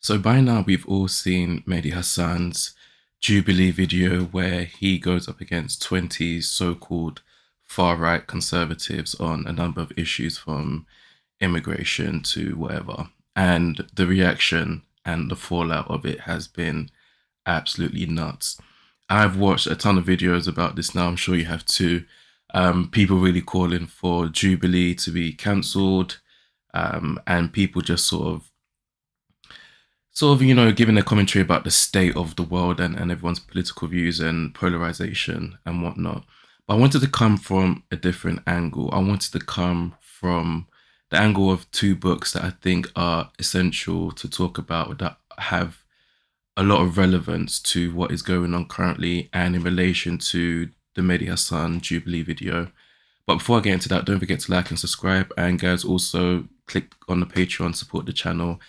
So by now we've all seen Mehdi Hasan's Jubilee video where he goes up against 20 so-called far-right conservatives on a number of issues from immigration to whatever. And the reaction and the fallout of it has been absolutely nuts. I've watched a ton of videos about this now. I'm sure you have too. People really calling for Jubilee to be cancelled, and people just giving a commentary about the state of the world and everyone's political views and polarization and whatnot. But I wanted to come from a different angle. I wanted to come from the angle of two books that I think are essential to talk about that have a lot of relevance to what is going on currently and in relation to the Mehdi Hassan Jubilee video. But before I get into that, don't forget to like and subscribe. And guys, also click on the Patreon, support the channel.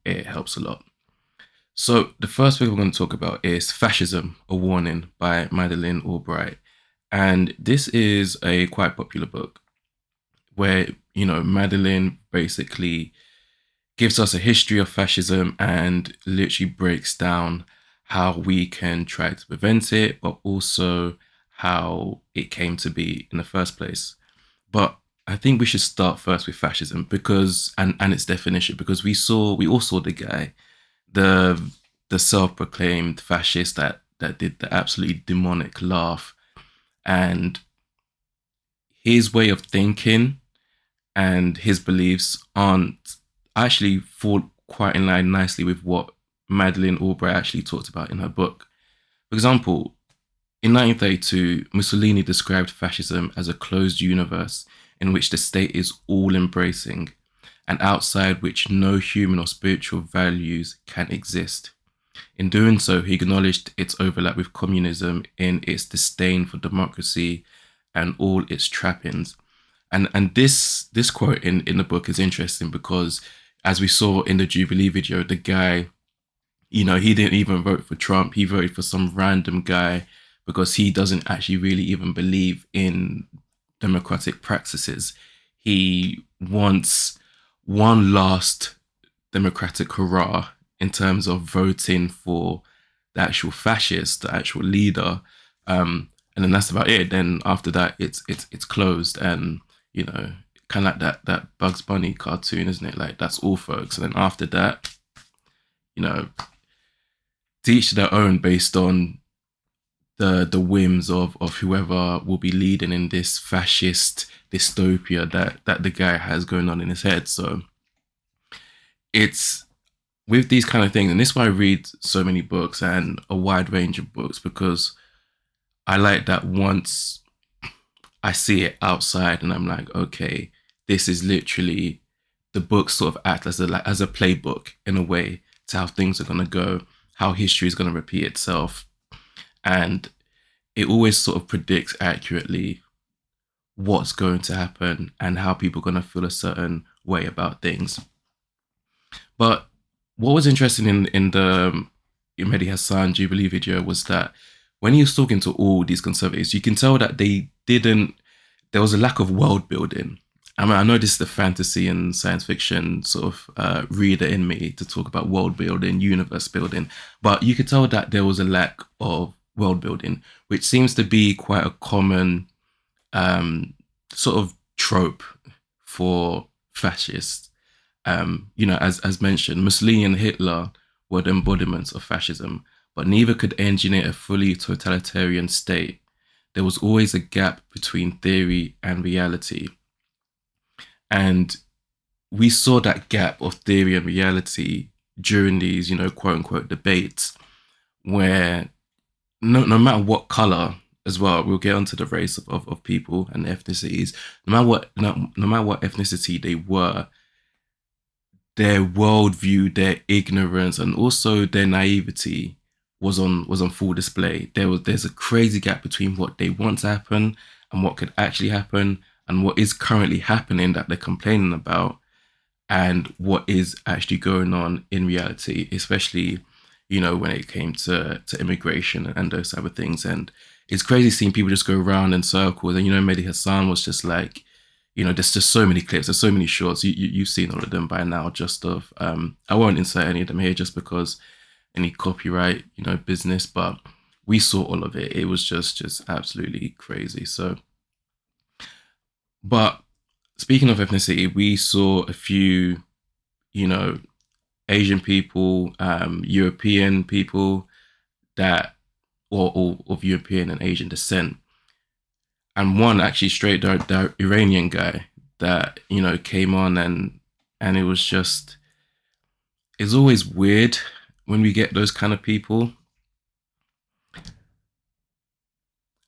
It helps a lot. So the first thing we're going to talk about is Fascism, A Warning by Madeleine Albright. And this is a quite popular book where, Madeleine basically gives us a history of fascism and literally breaks down how we can try to prevent it, but also how it came to be in the first place. But I think we should start first with fascism because and its definition, because we all saw the guy, the the self-proclaimed fascist that did the absolutely demonic laugh, and his way of thinking and his beliefs aren't actually fall quite in line nicely with what Madeleine Albright actually talked about in her book. For example, in 1932, Mussolini described fascism as a closed universe in which the state is all embracing and outside which no human or spiritual values can exist. In doing so, he acknowledged its overlap with communism in its disdain for democracy and all its trappings. And this quote in the book is interesting because as we saw in the Jubilee video, the guy, he didn't even vote for Trump. He voted for some random guy because he doesn't actually really even believe in democratic practices. He wants one last democratic hurrah in terms of voting for the actual fascist, the actual leader, and then that's about it. Then after that, it's closed, and kind of like that Bugs Bunny cartoon, isn't it? Like that's all, folks. And then after that, you know, to each their own based on the whims of whoever will be leading in this fascist dystopia that the guy has going on in his head. So it's with these kind of things, and this is why I read so many books and a wide range of books, because I like that once I see it outside and I'm like, okay, this is literally the book sort of act as a playbook in a way to how things are gonna go, how history is gonna repeat itself, and it always sort of predicts accurately what's going to happen and how people are going to feel a certain way about things. But what was interesting in the Mehdi Hassan Jubilee video was that when he was talking to all these conservatives, you can tell that there was a lack of world building. I mean, I know this is the fantasy and science fiction sort of reader in me to talk about world building, universe building, but you could tell that there was a lack of world building, which seems to be quite a common sort of trope for fascists. As mentioned, Mussolini and Hitler were the embodiments of fascism, but neither could engineer a fully totalitarian state. There was always a gap between theory and reality. And we saw that gap of theory and reality during these, quote unquote debates, where no matter what color, as well, we'll get onto the race of people and ethnicities. No matter what ethnicity they were, their worldview, their ignorance, and also their naivety was on full display. There's a crazy gap between what they want to happen and what could actually happen, and what is currently happening that they're complaining about, and what is actually going on in reality, especially when it came to immigration and those type of things. And it's crazy seeing people just go around in circles. And Mehdi Hassan was just like, there's just so many clips, there's so many shorts. You've seen all of them by now. Just of I won't insert any of them here just because any copyright business, but we saw all of it. It was just absolutely crazy. So, but speaking of ethnicity, we saw a few you know Asian people, European people that or of European and Asian descent, and one actually straight the Iranian guy that came on, and it was just, it's always weird when we get those kind of people.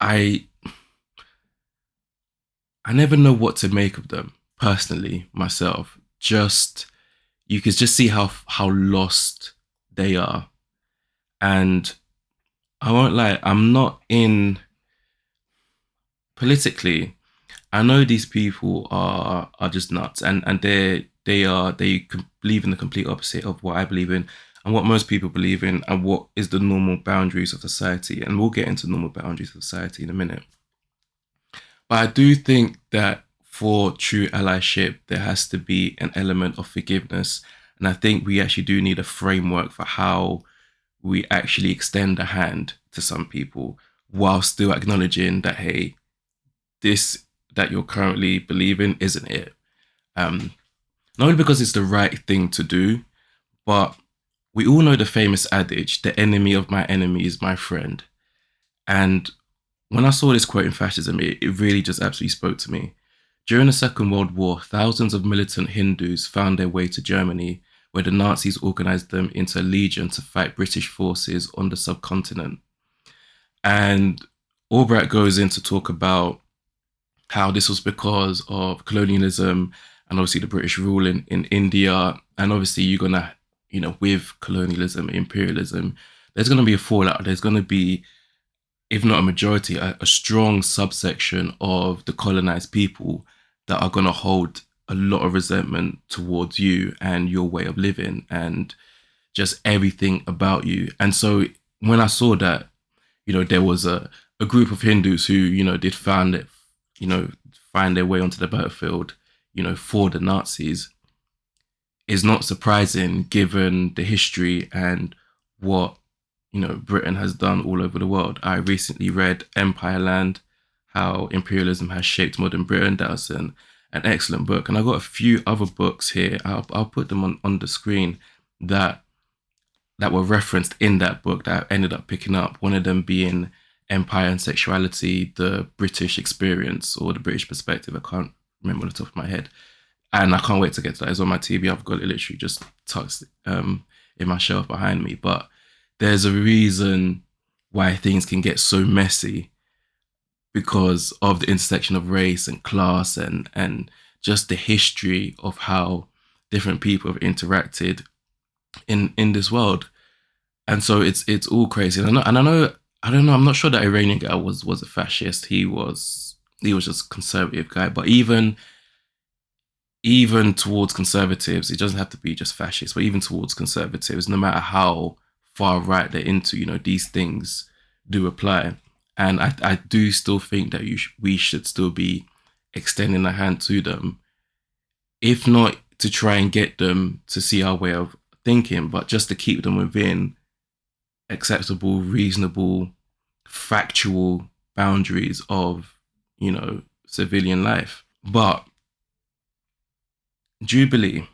I I never know what to make of them personally myself. Just you could just see how lost they are, and I won't lie, I'm not in politically. I know these people are just nuts, and they believe in the complete opposite of what I believe in and what most people believe in and what is the normal boundaries of society. And we'll get into normal boundaries of society in a minute. But I do think that for true allyship, there has to be an element of forgiveness. And I think we actually do need a framework for how we actually extend a hand to some people while still acknowledging that, hey, this that you're currently believing isn't it. Um, Not only because it's the right thing to do, but we all know the famous adage, the enemy of my enemy is my friend. And when I saw this quote in Fascism, it really just absolutely spoke to me. During the Second World War, thousands of militant Hindus found their way to Germany, where the Nazis organized them into a legion to fight British forces on the subcontinent. And Albright goes in to talk about how this was because of colonialism and obviously the British rule in India. And obviously you're gonna, with colonialism, imperialism, there's gonna be a fallout. There's gonna be, if not a majority, a strong subsection of the colonized people that are gonna hold a lot of resentment towards you and your way of living and just everything about you. And so when I saw that, there was a group of Hindus who, did find it, find their way onto the battlefield, for the Nazis, is not surprising given the history and what, Britain has done all over the world. I recently read Empire Land, How Imperialism Has Shaped Modern Britain. That was an excellent book. And I've got a few other books here. I'll put them on the screen that were referenced in that book that I ended up picking up. One of them being Empire and Sexuality, the British Experience or the British Perspective. I can't remember on the top of my head. And I can't wait to get to that. It's on my TV. I've got it literally just tucked in my shelf behind me. But there's a reason why things can get so messy because of the intersection of race and class and just the history of how different people have interacted in this world. And so it's all crazy. And I don't know. I'm not sure that Iranian guy was a fascist. He was just a conservative guy. But even towards conservatives, it doesn't have to be just fascist. But even towards conservatives, no matter how far right they're into, these things do apply. And I do still think that we should still be extending a hand to them, if not to try and get them to see our way of thinking, but just to keep them within acceptable, reasonable, factual boundaries of, civilian life. But Jubilee,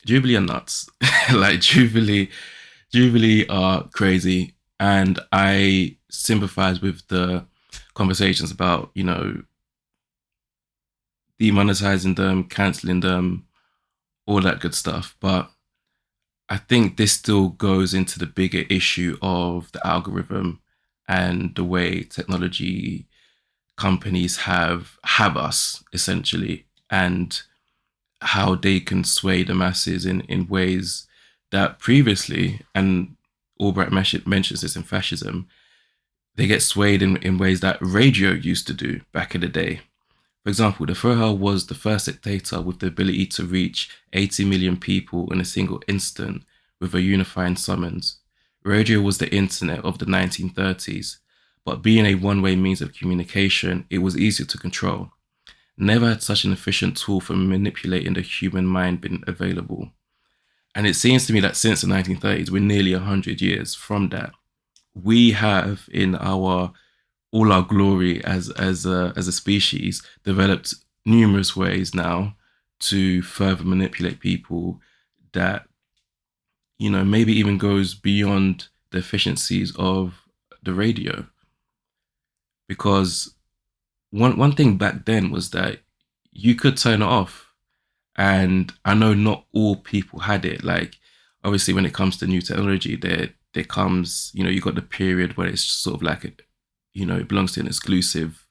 Jubilee are nuts. Like Jubilee are crazy, and I sympathize with the conversations about demonetizing them, canceling them, all that good stuff. But I think this still goes into the bigger issue of the algorithm and the way technology companies have us essentially, and how they can sway the masses in ways that previously, and Albright mentions this in Fascism, they get swayed in ways that radio used to do back in the day. For example, the Führer was the first dictator with the ability to reach 80 million people in a single instant with a unifying summons. Radio was the internet of the 1930s, but being a one-way means of communication, it was easier to control. Never had such an efficient tool for manipulating the human mind been available. And it seems to me that since the 1930s, we're nearly 100 years from that. We have, in our all our glory as a species, developed numerous ways now to further manipulate people that maybe even goes beyond the efficiencies of the radio. Because one thing back then was that you could turn it off, and I know not all people had it. Like, obviously, when it comes to new technology, there comes, you got the period where it's sort of like it belongs to an exclusive,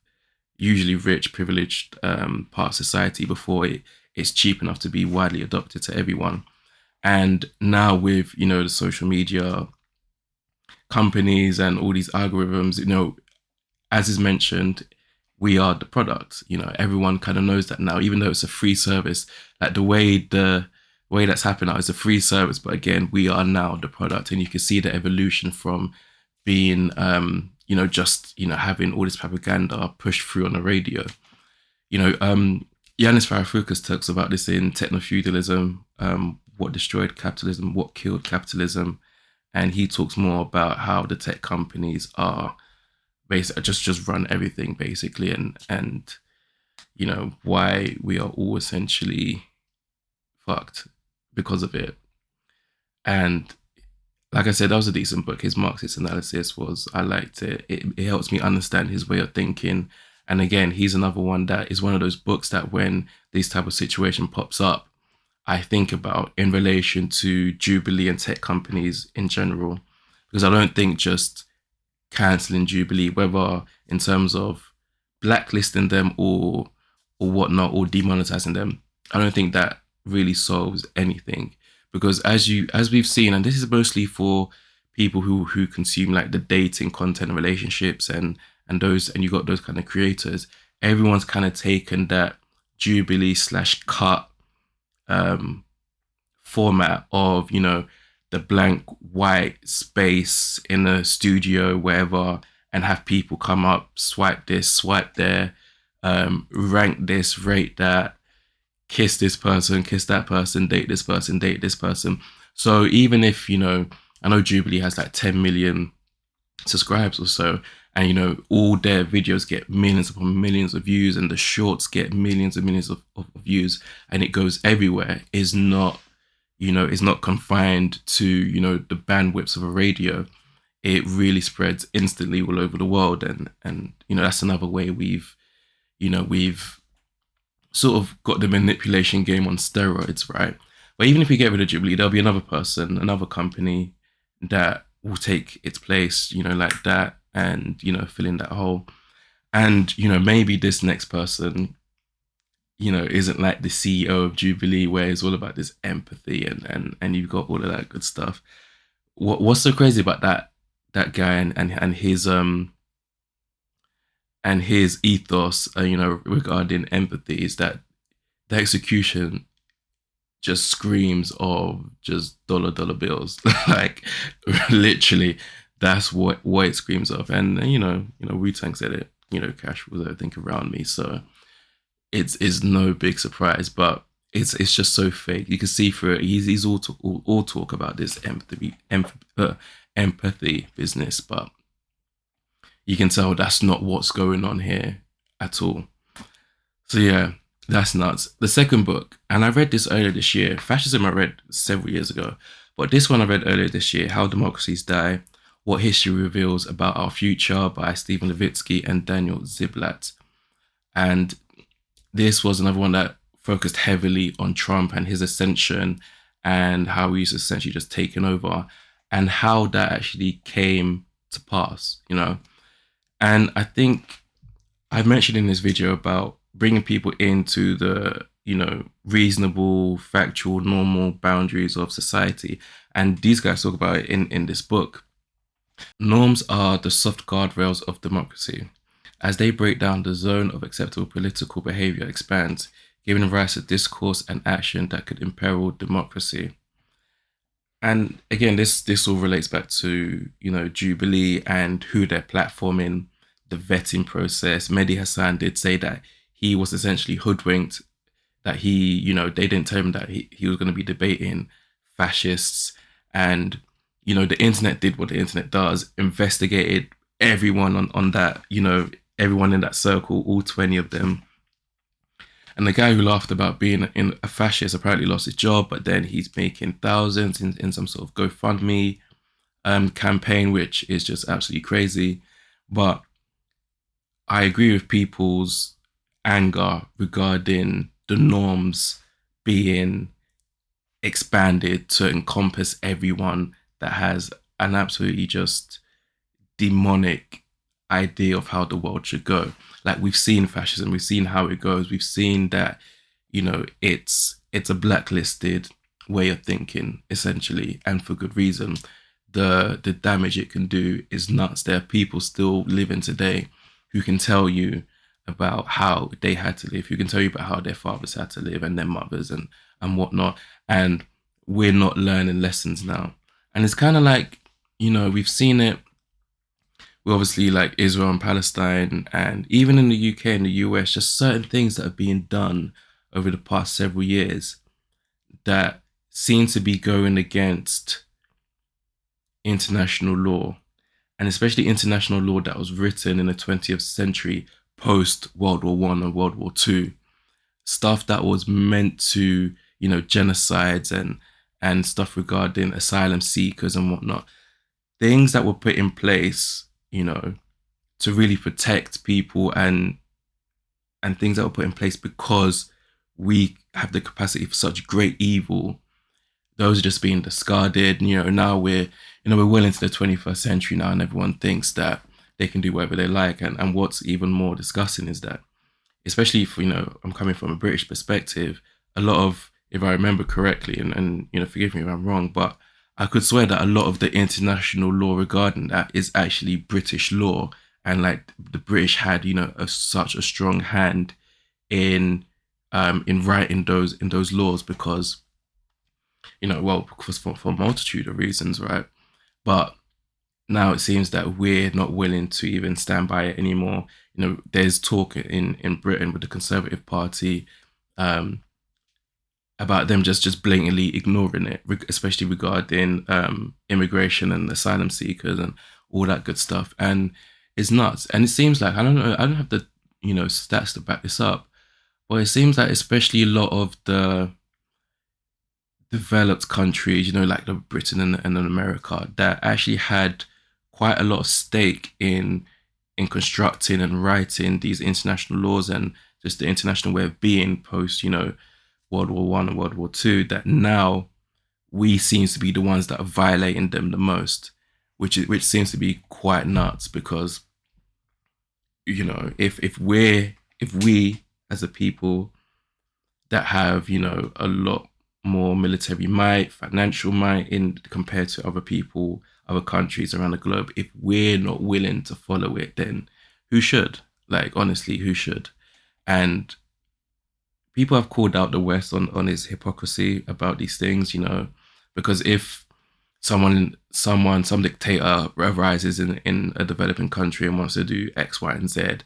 usually rich, privileged part of society before it's cheap enough to be widely adopted to everyone. And now with the social media companies and all these algorithms, as is mentioned, we are the product. Everyone kind of knows that now, even though it's a free service. Like the way that's happened now is a free service, but again, we are now the product, and you can see the evolution from being, just having all this propaganda pushed through on the radio. Yanis Varoufakis talks about this in Techno-Feudalism, what destroyed capitalism, what killed capitalism, and he talks more about how the tech companies are basically just run everything basically, and why we are all essentially fucked because of it. And like I said, that was a decent book. His Marxist analysis was, I liked it. It helps me understand his way of thinking. And again, he's another one that is one of those books that when this type of situation pops up, I think about in relation to Jubilee and tech companies in general. Because I don't think just cancelling Jubilee, whether in terms of blacklisting them or whatnot, or demonetizing them, I don't think that really solves anything. Because as we've seen, and this is mostly for people who consume like the dating content and relationships and you got those kind of creators, everyone's kind of taken that Jubilee slash cut um, format of the blank white space in a studio wherever, and have people come up, swipe this, swipe there, rank this, rate that, kiss this person, kiss that person, date this person, date this person. So even if I know Jubilee has like 10 million subscribers or so, and all their videos get millions upon millions of views, and the shorts get millions and millions of views, and it goes everywhere, is not is not confined to the bandwidths of a radio. It really spreads instantly all over the world, and that's another way we've sort of got the manipulation game on steroids, right? But even if we get rid of Jubilee, there'll be another person, another company that will take its place, like that, and fill in that hole. And maybe this next person isn't like the CEO of Jubilee, where it's all about this empathy and you've got all of that good stuff. What's so crazy about that guy and his ethos, regarding empathy, is that the execution just screams of just dollar bills. Like, literally, that's what it screams of. And Wu-Tang said it. Cash was everything around me. So it's no big surprise, but it's just so fake. You can see through it. He's all talk about this empathy business, but you can tell that's not what's going on here at all. So yeah, that's nuts. The second book, and I read this earlier this year. Fascism I read several years ago, but this one I read earlier this year. How Democracies Die: What History Reveals About Our Future, by Stephen Levitsky and Daniel Ziblatt. And this was another one that focused heavily on Trump and his ascension, and how he's essentially just taken over, and how that actually came to pass. And I think I've mentioned in this video about bringing people into the, reasonable, factual, normal boundaries of society. And these guys talk about it in this book. Norms are the soft guardrails of democracy. As they break down, the zone of acceptable political behavior expands, giving rise to discourse and action that could imperil democracy. And again, this all relates back to, Jubilee and who they're platforming, the vetting process. Mehdi Hasan did say that he was essentially hoodwinked, that they didn't tell him that he was going to be debating fascists. And, the internet did what the internet does, investigated everyone on that, everyone in that circle, all 20 of them. And the guy who laughed about being in a fascist apparently lost his job, but then he's making thousands in some sort of GoFundMe campaign, which is just absolutely crazy. But I agree with people's anger regarding the norms being expanded to encompass everyone that has an absolutely just demonic idea of how the world should go. Like, we've seen fascism, we've seen how it goes, we've seen that, it's a blacklisted way of thinking, essentially, and for good reason. The damage it can do is nuts. There are people still living today who can tell you about how they had to live, who can tell you about how their fathers had to live and their mothers and whatnot. And we're not learning lessons now. And it's kind of like, we've seen it. We obviously, like Israel and Palestine, and even in the UK and the US, just certain things that are being done over the past several years that seem to be going against international law, and especially international law that was written in the 20th century, post World War One and World War Two. Stuff that was meant to, genocides and stuff regarding asylum seekers and whatnot. Things that were put in place, to really protect people, and things that were put in place because we have the capacity for such great evil. Those are just being discarded. Now we're well into the 21st century now, and everyone thinks that they can do whatever they like. And what's even more disgusting is that, especially if, I'm coming from a British perspective, a lot of, if I remember correctly, and forgive me if I'm wrong, but I could swear that a lot of the international law regarding that is actually British law, and like the British had, such a strong hand in writing those laws, because, well, because for a multitude of reasons, right? But now it seems that we're not willing to even stand by it anymore. There's talk in Britain with the Conservative Party, um, about them just blatantly ignoring it, especially regarding immigration and asylum seekers and all that good stuff. And it's nuts. And it seems like, I don't know, I don't have the stats to back this up, but it seems like especially a lot of the developed countries, like the Britain and America, that actually had quite a lot of stake in constructing and writing these international laws and just the international way of being post, World War One and World War Two. That now we seems to be the ones that are violating them the most, which seems to be quite nuts, because if we as a people that have a lot more military might, financial might in compared to other people, other countries around the globe, if we're not willing to follow it, then who should? Like, honestly, who should? And people have called out the West on its hypocrisy about these things, because if some dictator rises in a developing country and wants to do X, Y, and Z,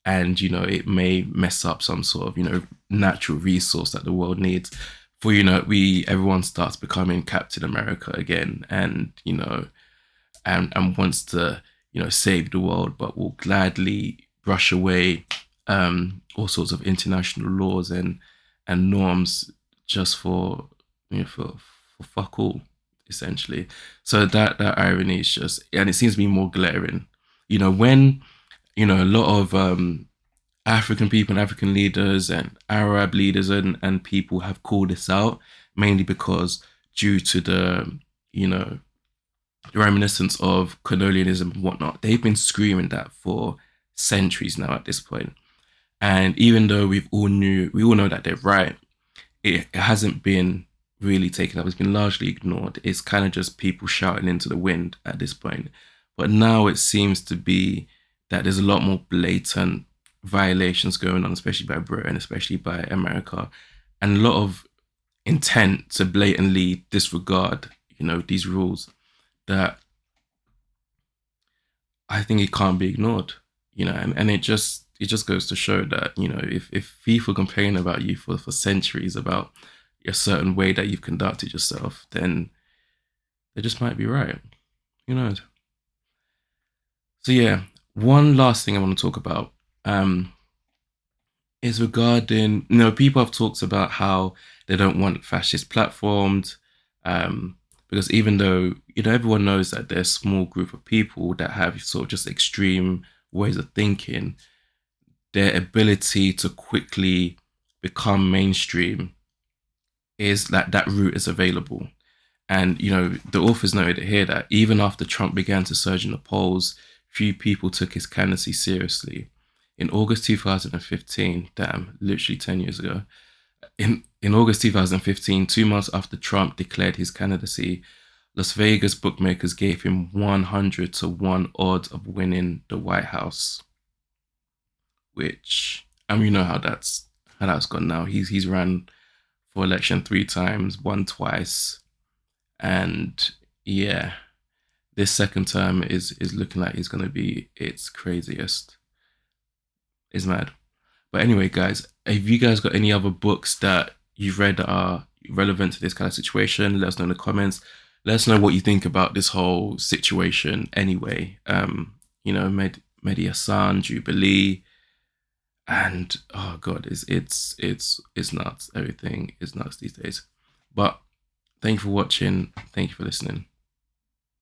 and it may mess up some sort of natural resource that the world needs. For we everyone starts becoming Captain America again, and and wants to save the world, but will gladly brush away all sorts of international laws and norms just for for fuck all, essentially. So that irony is just, and it seems to be more glaring. When a lot of African people and African leaders and Arab leaders and people have called this out, mainly because due to the reminiscence of colonialism and whatnot, they've been screaming that for centuries now at this point. And even though we all know that they're right, it hasn't been really taken up. It's been largely ignored. It's kind of just people shouting into the wind at this point. But now it seems to be that there's a lot more blatant violations going on, especially by Britain, especially by America, and a lot of intent to blatantly disregard, these rules, that I think it can't be ignored, and it just it just goes to show that, if people complain about you for centuries about a certain way that you've conducted yourself, then they just might be right. Who knows? So yeah, one last thing I want to talk about um, is regarding, people have talked about how they don't want fascist platforms, um, because even though, everyone knows that there's a small group of people that have sort of just extreme ways of thinking, their ability to quickly become mainstream is that route is available. And the authors noted here that even after Trump began to surge in the polls, few people took his candidacy seriously. In August 2015, damn, literally 10 years ago, in August 2015, 2 months after Trump declared his candidacy, Las Vegas bookmakers gave him 100 to 1 odds of winning the White House, which, you know how that's gone now. He's ran for election 3 times, won twice, and yeah, this second term is looking like it's gonna be its craziest. It's mad. But anyway, guys, have you guys got any other books that you've read that are relevant to this kind of situation? Let us know in the comments. Let us know what you think about this whole situation anyway. Mehdi Hasan, Jubilee, and oh god, it's nuts. Everything is nuts these days. But thank you for watching. Thank you for listening.